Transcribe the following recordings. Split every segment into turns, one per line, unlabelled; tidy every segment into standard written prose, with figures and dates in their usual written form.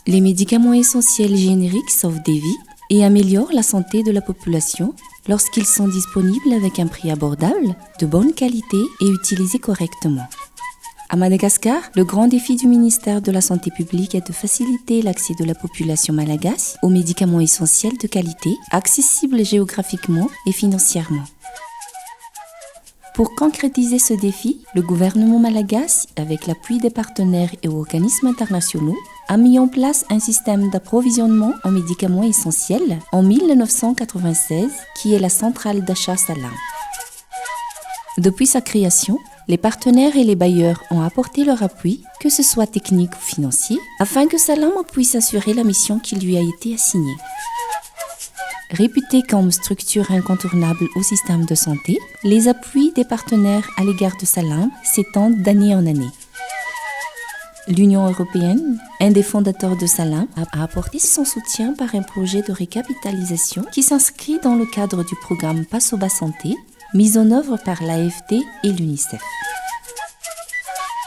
Les médicaments essentiels génériques sauvent des vies et améliorent la santé de la population lorsqu'ils sont disponibles avec un prix abordable, de bonne qualité et utilisés correctement. À Madagascar, le grand défi du ministère de la Santé publique est de faciliter l'accès de la population malgache aux médicaments essentiels de qualité, accessibles géographiquement et financièrement. Pour concrétiser ce défi, le gouvernement malgache, avec l'appui des partenaires et organismes internationaux, a mis en place un système d'approvisionnement en médicaments essentiels en 1996, qui est la centrale d'achat Salam. Depuis sa création, les partenaires et les bailleurs ont apporté leur appui, que ce soit technique ou financier, afin que Salam puisse assurer la mission qui lui a été assignée. Réputée comme structure incontournable au système de santé, les appuis des partenaires à l'égard de Salam s'étendent d'année en année. L'Union européenne, un des fondateurs de Salam, a apporté son soutien par un projet de récapitalisation qui s'inscrit dans le cadre du programme Pasoba Santé, mis en œuvre par l'AFD et l'UNICEF.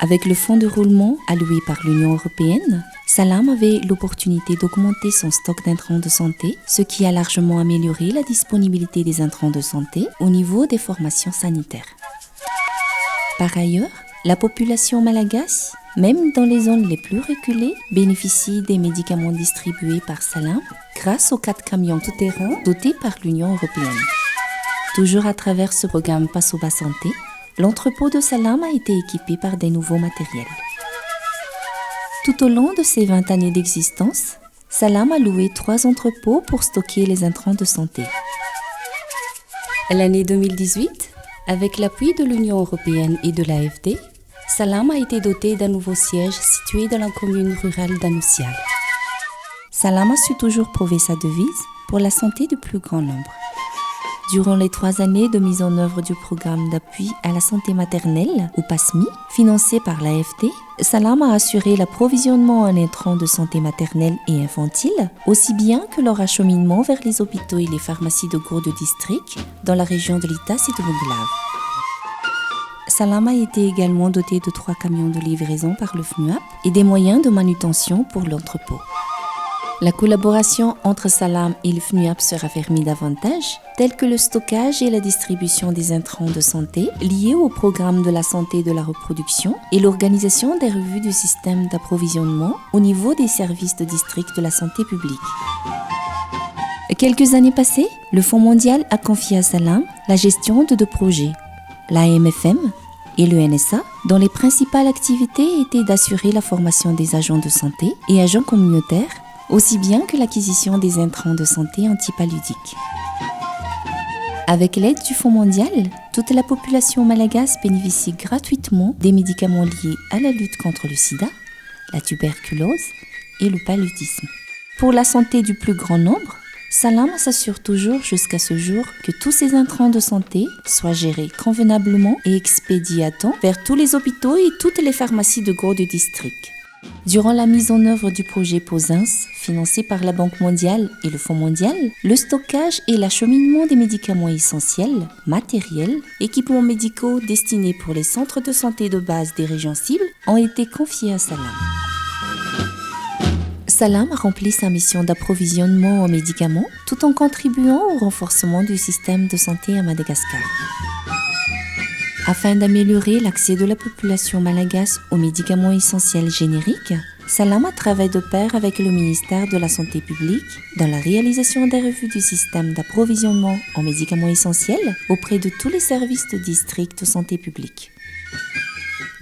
Avec le fonds de roulement alloué par l'Union européenne, Salam avait l'opportunité d'augmenter son stock d'intrants de santé, ce qui a largement amélioré la disponibilité des intrants de santé au niveau des formations sanitaires. Par ailleurs, la population malgache, même dans les zones les plus reculées, bénéficie des médicaments distribués par Salam grâce aux 4 camions tout-terrain dotés par l'Union européenne. Toujours à travers ce programme Pasoba Santé, l'entrepôt de Salam a été équipé par des nouveaux matériels. Tout au long de ses 20 années d'existence, Salam a loué 3 entrepôts pour stocker les intrants de santé. L'année 2018, avec l'appui de l'Union européenne et de l'AFD, Salam a été doté d'un nouveau siège situé dans la commune rurale d'Anoussial. Salam a su toujours prouver sa devise pour la santé du plus grand nombre. Durant les 3 années de mise en œuvre du programme d'appui à la santé maternelle, ou PASMI, financé par l'AFD, Salam a assuré l'approvisionnement en intrants de santé maternelle et infantile, aussi bien que leur acheminement vers les hôpitaux et les pharmacies de Gourde district dans la région de Litas et de Boglav. Salam a été également doté de 3 camions de livraison par le FNUAP et des moyens de manutention pour l'entrepôt. La collaboration entre Salam et le FNUAP se raffermit davantage, tels que le stockage et la distribution des intrants de santé liés au programme de la santé et de la reproduction et l'organisation des revues du système d'approvisionnement au niveau des services de district de la santé publique. Quelques années passées, le Fonds mondial a confié à Salam la gestion de 2 projets, l'AMFM et le NSA, dont les principales activités étaient d'assurer la formation des agents de santé et agents communautaires, aussi bien que l'acquisition des intrants de santé antipaludiques. Avec l'aide du Fonds mondial, toute la population malgache bénéficie gratuitement des médicaments liés à la lutte contre le sida, la tuberculose et le paludisme. Pour la santé du plus grand nombre, Salam s'assure toujours jusqu'à ce jour que tous ces intrants de santé soient gérés convenablement et expédiés à temps vers tous les hôpitaux et toutes les pharmacies de Gourde district. Durant la mise en œuvre du projet POSINS, financé par la Banque mondiale et le Fonds mondial, le stockage et l'acheminement des médicaments essentiels, matériels, équipements médicaux destinés pour les centres de santé de base des régions cibles ont été confiés à Salam. Salam a rempli sa mission d'approvisionnement en médicaments tout en contribuant au renforcement du système de santé à Madagascar. Afin d'améliorer l'accès de la population malgache aux médicaments essentiels génériques, Salam a travaillé de pair avec le ministère de la Santé publique dans la réalisation des revues du système d'approvisionnement en médicaments essentiels auprès de tous les services de district de santé publique.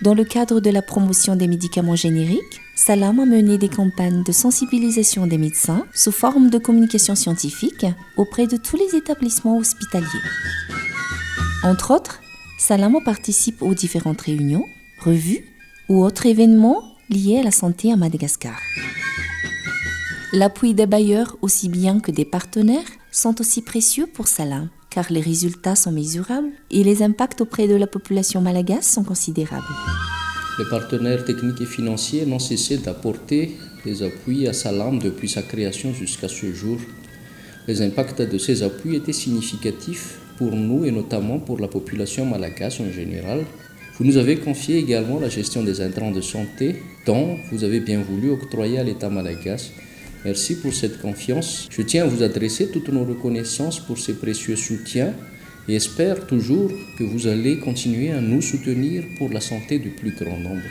Dans le cadre de la promotion des médicaments génériques, Salam a mené des campagnes de sensibilisation des médecins sous forme de communication scientifique auprès de tous les établissements hospitaliers. Entre autres, Salam participe aux différentes réunions, revues ou autres événements liés à la santé à Madagascar. L'appui des bailleurs aussi bien que des partenaires sont aussi précieux pour Salam, car les résultats sont mesurables et les impacts auprès de la population malgache sont considérables.
Les partenaires techniques et financiers n'ont cessé d'apporter des appuis à Salam depuis sa création jusqu'à ce jour. Les impacts de ces appuis étaient significatifs pour nous et notamment pour la population malgache en général, Vous nous avez confié également la gestion des intrants de santé dont vous avez bien voulu octroyer à l'État malagasy. Merci pour cette confiance. Je tiens à vous adresser toutes nos reconnaissances pour ces précieux soutiens et espère toujours que vous allez continuer à nous soutenir pour la santé du plus grand nombre.